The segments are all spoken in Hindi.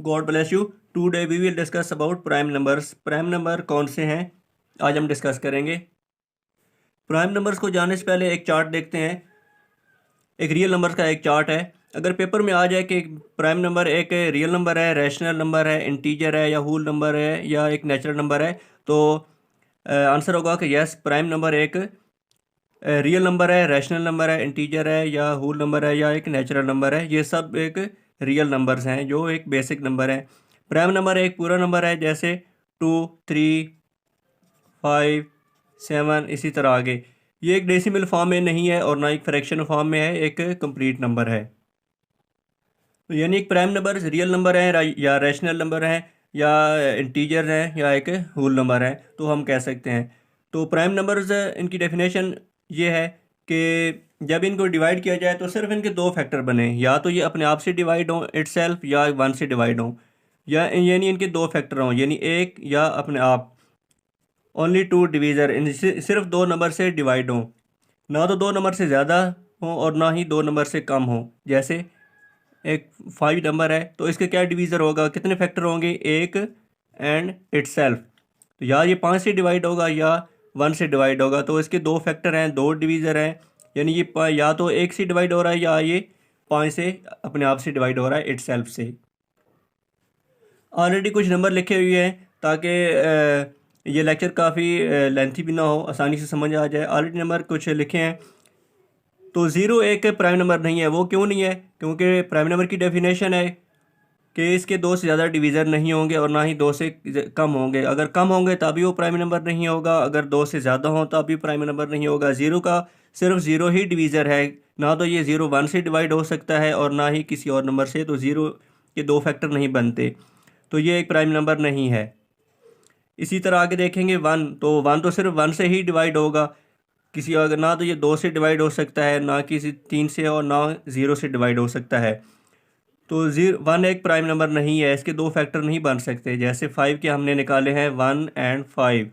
God bless you. Today we will discuss about prime numbers. Prime number कौन से हैं आज हम डिस्कस करेंगे। प्राइम नंबर्स को जानने से पहले एक चार्ट देखते हैं। एक रियल नंबर्स का एक चार्ट है। अगर पेपर में आ जाए कि प्राइम नंबर एक रियल नंबर है, रैशनल नंबर है, इंटीजर है या होल नंबर है या एक नेचुरल नंबर है, तो आंसर होगा कि यस, प्राइम नंबर एक रियल नंबर है, रैशनल नंबर है, इंटीजर है या होल नंबर है या एक नेचुरल नंबर है। ये सब एक रियल नंबर्स हैं जो एक बेसिक नंबर है। प्राइम नंबर एक पूरा नंबर है, जैसे 2, 3, 5, 7, इसी तरह आगे। ये एक डेसिमल फॉर्म में नहीं है और ना एक फ्रैक्शन फॉर्म में है, एक कंप्लीट नंबर है। तो यानी एक प्राइम नंबर रियल नंबर है या रैशनल नंबर है या इंटीजर है या एक होल नंबर है, तो हम कह सकते हैं। तो प्राइम नंबर्स इनकी डेफिनेशन ये है कि जब इनको डिवाइड किया जाए तो सिर्फ इनके दो फैक्टर बने, या तो ये अपने आप से डिवाइड हों इटसेल्फ या वन से डिवाइड हों, या यानी इनके दो फैक्टर हों, यानी एक या अपने आप। ओनली टू डिवीज़र, सिर्फ दो नंबर से डिवाइड हों, ना तो दो नंबर से ज़्यादा हो और ना ही दो नंबर से कम हो। जैसे एक 5 नंबर है तो इसके क्या डिवीज़र होगा, कितने फैक्टर होंगे, एक एंड इटसेल्फ। तो या ये 5 से डिवाइड होगा या 1 से डिवाइड होगा, तो इसके दो फैक्टर हैं, दो डिवीज़र हैं, यानी ये या तो एक से डिवाइड हो रहा है या ये 5 से अपने आप से डिवाइड हो रहा है इटसेल्फ से। ऑलरेडी कुछ नंबर लिखे हुए हैं ताकि ये लेक्चर काफ़ी लेंथी भी ना हो, आसानी से समझ आ जाए। ऑलरेडी नंबर कुछ लिखे हैं। तो ज़ीरो एक प्राइम नंबर नहीं है। वो क्यों नहीं है? क्योंकि प्राइम नंबर की डेफिनेशन है कि इसके दो से ज़्यादा डिवीज़र नहीं होंगे और ना ही दो से कम होंगे। अगर कम होंगे तभी वो प्राइम नंबर नहीं होगा, अगर दो से ज़्यादा हो तभी प्राइम नंबर नहीं होगा। ज़ीरो का सिर्फ ज़ीरो ही डिवीज़र है, ना तो ये ज़ीरो 1 से डिवाइड हो सकता है और ना ही किसी और नंबर से। तो ज़ीरो के दो फैक्टर नहीं बनते, तो ये एक प्राइम नंबर नहीं है। इसी तरह आगे देखेंगे 1, तो 1 तो सिर्फ 1 से ही डिवाइड होगा, किसी अगर ना तो ये 2 से डिवाइड हो सकता है, ना किसी 3 से, और ना 0 से डिवाइड हो सकता है। तो 1 एक प्राइम नंबर नहीं है, इसके दो फैक्टर नहीं बन सकते। जैसे 5 के हमने निकाले हैं 1 एंड 5,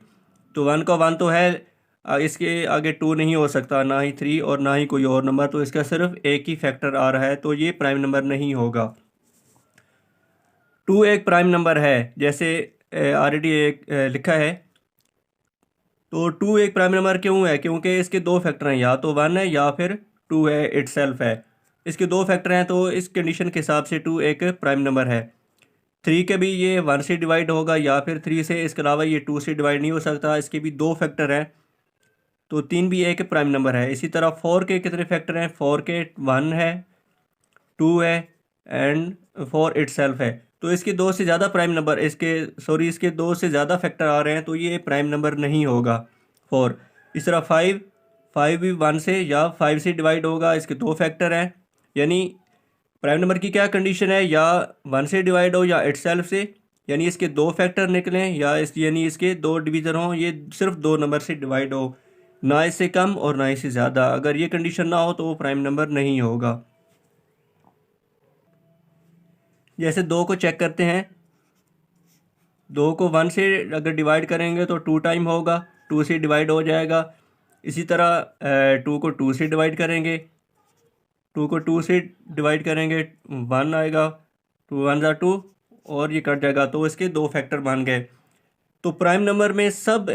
तो 1 का 1 तो है, इसके आगे 2 नहीं हो सकता, ना ही 3 और ना ही कोई और नंबर, तो इसका सिर्फ एक ही फैक्टर आ रहा है, तो ये प्राइम नंबर नहीं होगा। 2 एक प्राइम नंबर है, जैसे ऑलरेडी एक लिखा है। तो 2 एक प्राइम नंबर क्यों है? क्योंकि इसके दो फैक्टर हैं, या तो 1 है या फिर 2 है इटसेल्फ है। इसके दो फैक्टर हैं, तो इस कंडीशन के हिसाब से 2 एक प्राइम नंबर है। 3 के भी ये 1 से डिवाइड होगा या फिर 3 से, इसके अलावा ये 2 से डिवाइड नहीं हो सकता, इसके भी दो फैक्टर हैं, तो 3 भी एक प्राइम नंबर है। इसी तरह 4 के कितने फैक्टर हैं? 4 के 1 है, 2 है एंड 4 इटसेल्फ है। तो इसके दो से ज़्यादा प्राइम नंबर, इसके दो से ज़्यादा फैक्टर आ रहे हैं, तो ये प्राइम नंबर नहीं होगा 4। इस तरह 5 भी 1 से या 5 से डिवाइड होगा, इसके दो फैक्टर हैं, यानी प्राइम नंबर की क्या कंडीशन है, या 1 से डिवाइड हो या इटसेल्फ से, यानी इसके दो फैक्टर निकलें, या यानी इसके दो डिवीज़र हों, ये सिर्फ दो नंबर से डिवाइड हो, ना इससे कम और ना इससे ज़्यादा। अगर ये कंडीशन ना हो तो वो प्राइम नंबर नहीं होगा। जैसे 2 को चेक करते हैं। 2 को 1 से अगर डिवाइड करेंगे तो 2 टाइम होगा, 2 से डिवाइड हो जाएगा। इसी तरह 2 को 2 से डिवाइड करेंगे, 2 को 2 से डिवाइड करेंगे 1 आएगा, 2 1 ज़ा 2 और ये कट जाएगा, तो इसके दो फैक्टर बन गए। तो प्राइम नंबर में सब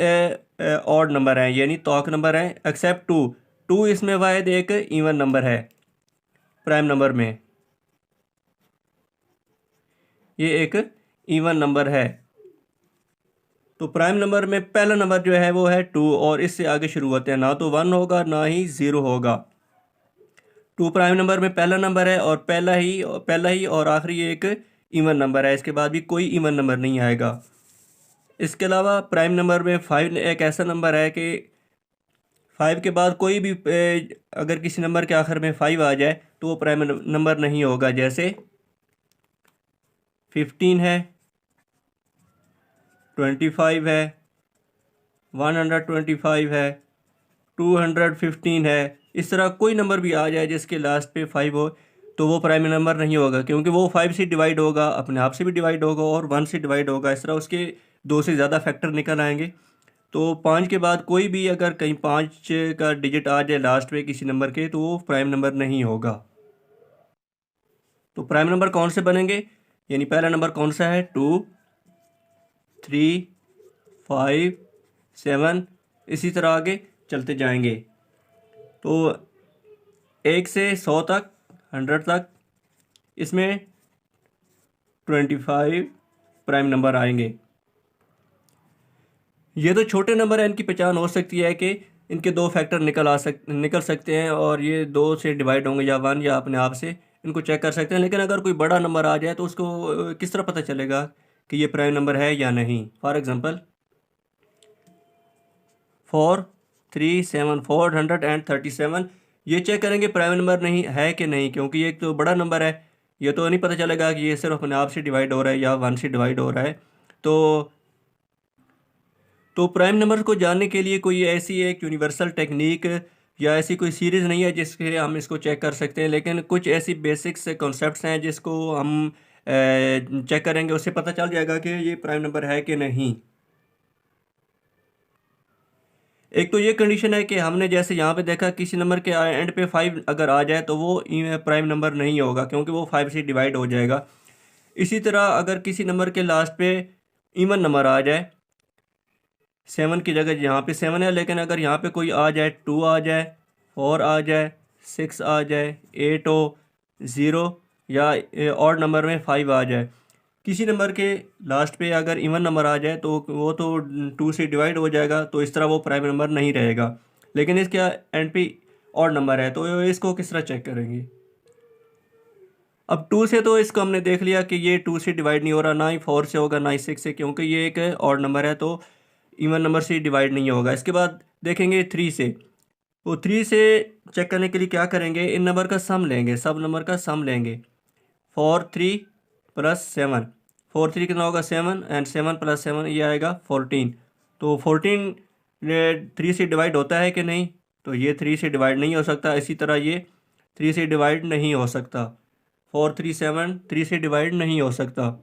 ऑड नंबर हैं, यानी तौक नंबर हैं, एक्सेप्ट 2। 2 इसमें वाहिद एक इवन नंबर है। प्राइम नंबर में ये एक इवन नंबर है। तो प्राइम नंबर में पहला नंबर जो है वो है 2, और इससे आगे शुरू होते हैं, ना तो 1 होगा ना ही 0 होगा। 2 प्राइम नंबर में पहला नंबर है और पहला ही और आखिरी एक इवन नंबर है, इसके बाद भी कोई इवन नंबर नहीं आएगा। इसके अलावा प्राइम नंबर में 5 एक ऐसा नंबर है कि 5 के बाद कोई भी अगर किसी नंबर के आखिर में 5 आ जाए तो वो प्राइम नंबर नहीं होगा। जैसे 15 है, 25 है, 125 है, 215 है। इस तरह कोई नंबर भी आ जाए जिसके लास्ट पे 5 हो तो वो प्राइम नंबर नहीं होगा, क्योंकि वो 5 से डिवाइड होगा, अपने आप से भी डिवाइड होगा और 1 से डिवाइड होगा। इस तरह उसके दो से ज़्यादा फैक्टर निकल आएंगे। तो 5 के बाद कोई भी अगर कहीं 5 का डिजिट आ जाए लास्ट पे किसी नंबर के, तो वो प्राइम नंबर नहीं होगा। तो प्राइम नंबर कौन से बनेंगे? यानी पहला नंबर कौन सा है, 2, 3, 5, 7, इसी तरह आगे चलते जाएंगे। तो 1 से 100 तक, 100 तक, इसमें 25 प्राइम नंबर आएंगे। ये तो छोटे नंबर है, इनकी पहचान हो सकती है कि इनके दो फैक्टर निकल सकते हैं और ये 2 से डिवाइड होंगे या 1, या अपने आप से इनको चेक कर सकते हैं। लेकिन अगर कोई बड़ा नंबर आ जाए तो उसको किस तरह पता चलेगा कि ये प्राइम नंबर है या नहीं। फॉर एग्जांपल 4, 3, 7, 437, ये चेक करेंगे प्राइम नंबर नहीं है कि नहीं, क्योंकि ये एक तो बड़ा नंबर है। ये तो नहीं पता चलेगा कि ये सिर्फ अपने आप से डिवाइड हो रहा है या 1 से डिवाइड हो रहा है। तो प्राइम नंबर को जानने के लिए कोई ऐसी एक यूनिवर्सल टेक्निक या ऐसी कोई सीरीज़ नहीं है जिसके हम इसको चेक कर सकते हैं, लेकिन कुछ ऐसी बेसिक्स कॉन्सेप्ट्स हैं जिसको हम चेक करेंगे, उससे पता चल जाएगा कि ये प्राइम नंबर है कि नहीं। एक तो ये कंडीशन है कि हमने जैसे यहाँ पे देखा, किसी नंबर के एंड पे 5 अगर आ जाए तो वो प्राइम नंबर नहीं होगा, क्योंकि वो 5 से डिवाइड हो जाएगा। इसी तरह अगर किसी नंबर के लास्ट पे इवन नंबर आ जाए, 7 की जगह यहाँ पे 7 है, लेकिन अगर यहाँ पे कोई आ जाए, 2 आ जाए, 4 आ जाए, 6 आ जाए, 8 हो, 0, या ऑड नंबर में 5 आ जाए, किसी नंबर के लास्ट पे अगर इवन नंबर आ जाए तो वो तो 2 से डिवाइड हो जाएगा, तो इस तरह वो प्राइम नंबर नहीं रहेगा। लेकिन इसके एंड पे ऑड नंबर है, तो इसको किस तरह चेक करेंगे। अब 2 से तो इसको हमने देख लिया कि ये 2 से डिवाइड नहीं हो रहा, ना ही 4 से होगा, ना ही 6 से, क्योंकि ये एक ऑड नंबर है, तो इवन नंबर से डिवाइड नहीं होगा। इसके बाद देखेंगे 3 से, तो 3 से चेक करने के लिए क्या करेंगे, इन नंबर का सम लेंगे, सब नंबर का सम लेंगे। 4, 3 + 7, 4, 3 कितना होगा, 7, एंड 7 + 7 ये आएगा 14। तो 14 3 से डिवाइड होता है कि नहीं, तो ये 3 से डिवाइड नहीं हो सकता। इसी तरह ये 3 से डिवाइड नहीं हो सकता। 4, 3, 7 3 से डिवाइड नहीं हो सकता।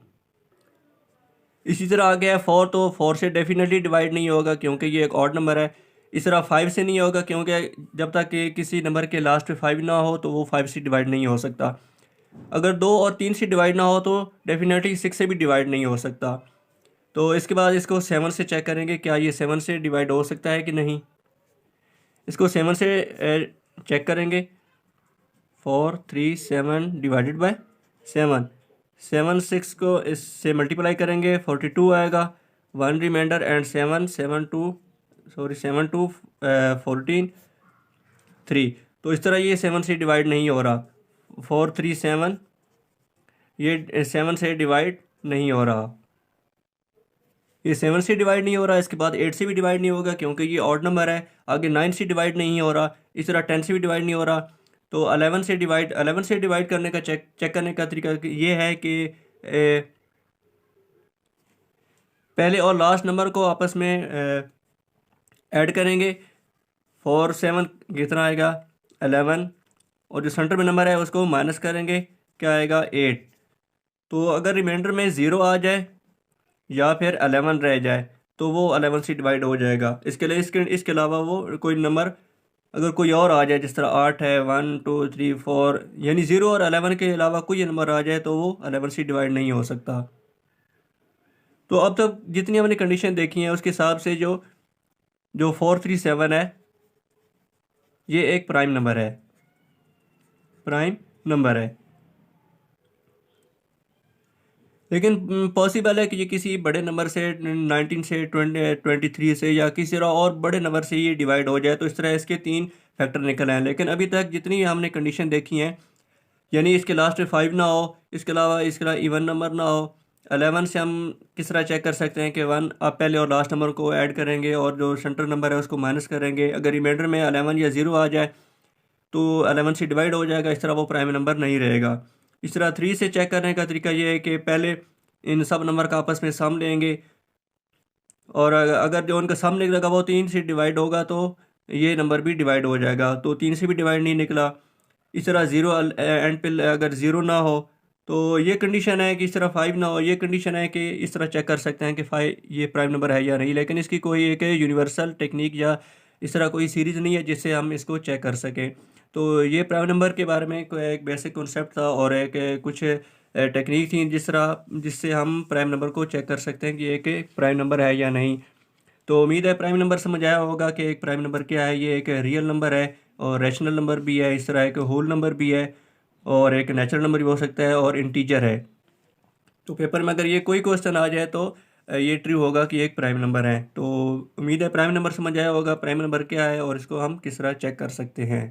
इसी तरह आ गया 4, तो 4 से डेफिनेटली डिवाइड नहीं होगा, क्योंकि ये एक ऑड नंबर है। इस तरह 5 से नहीं होगा, क्योंकि जब तक कि किसी नंबर के लास्ट पे 5 ना हो तो वो 5 से डिवाइड नहीं हो सकता। अगर 2 और 3 से डिवाइड ना हो तो डेफिनेटली 6 से भी डिवाइड नहीं हो सकता। तो इसके बाद इसको 7 से चेक करेंगे, क्या ये 7 से डिवाइड हो सकता है कि नहीं। इसको 7 से चेक करेंगे। 4, 3, 7 डिवाइडेड बाय 7, 7 6 को इससे मल्टीप्लाई करेंगे, 42 आएगा, 1 रिमाइंडर, एंड 7 7 2 14 3। तो इस तरह ये 7 से डिवाइड नहीं हो रहा। 4, 3, 7 ये 7 से डिवाइड नहीं हो रहा, ये 7 से डिवाइड नहीं हो रहा। इसके बाद 8 से भी डिवाइड नहीं होगा, क्योंकि ये ऑड नंबर है। आगे 9 से डिवाइड नहीं हो रहा। इस तरह 10 से भी डिवाइड नहीं हो रहा। तो 11 से डिवाइड करने का चेक करने का तरीका ये है कि पहले और लास्ट नंबर को आपस में ऐड करेंगे। 4, 7 कितना आएगा, 11, और जो सेंटर में नंबर है उसको माइनस करेंगे, क्या आएगा, 8। तो अगर रिमाइंडर में 0 आ जाए या फिर 11 रह जाए तो वो 11 से डिवाइड हो जाएगा। इसके अलावा वो कोई नंबर अगर कोई और आ जाए, जिस तरह 8 है, 1, 2, 3, 4, यानी 0 और 11 के अलावा कोई नंबर आ जाए तो वो 11 से डिवाइड नहीं हो सकता। तो अब तक जितनी हमने कंडीशन देखी है उसके हिसाब से जो जो 437 है ये एक प्राइम नंबर है, प्राइम नंबर है। लेकिन पॉसिबल है कि ये किसी बड़े नंबर से 19 से 23 से या किसी और बड़े नंबर से ये डिवाइड हो जाए, तो इस तरह इसके 3 फैक्टर निकल आए। लेकिन अभी तक जितनी हमने कंडीशन देखी हैं, यानी इसके लास्ट में 5 ना हो, इसके अलावा इवन नंबर ना हो। 11 से हम किस तरह चेक कर सकते हैं कि 1 आप पहले और लास्ट नंबर को ऐड करेंगे और जो सेंटर नंबर है उसको माइनस करेंगे। अगर रिमाइंडर में 11 या 0 आ जाए तो 11 से डिवाइड हो जाएगा, इस तरह वो प्राइम नंबर नहीं रहेगा। इस तरह 3 से चेक करने का तरीका ये है कि पहले इन सब नंबर का आपस में सम लेंगे, और अगर जो उनका सम निकलेगा वो 3 से डिवाइड होगा तो ये नंबर भी डिवाइड हो जाएगा। तो 3 से भी डिवाइड नहीं निकला। इस तरह 0 एंड पे अगर 0 ना हो तो ये कंडीशन है कि इस तरह 5 ना हो, ये कंडीशन है कि इस तरह चेक कर सकते हैं कि 5 ये प्राइम नंबर है या नहीं। लेकिन इसकी कोई एक यूनिवर्सल टेक्निक या इस तरह कोई सीरीज़ नहीं है जिससे हम इसको चेक कर सकें। तो ये प्राइम नंबर के बारे में कोई एक बेसिक कॉन्सेप्ट था और एक कुछ टेक्निक थी जिससे हम प्राइम नंबर को चेक कर सकते हैं कि एक प्राइम नंबर है या नहीं। तो उम्मीद है प्राइम नंबर समझ आया होगा कि एक प्राइम नंबर क्या है। ये एक रियल नंबर है और रैशनल नंबर भी है, इस तरह एक होल नंबर भी है और एक नेचुरल नंबर भी हो सकता है और इंटीजर है। तो पेपर में अगर ये कोई क्वेश्चन आ जाए तो ये ट्रू होगा कि एक प्राइम नंबर है। तो उम्मीद है प्राइम नंबर समझ आया होगा, प्राइम नंबर क्या है और इसको हम किस तरह चेक कर सकते हैं।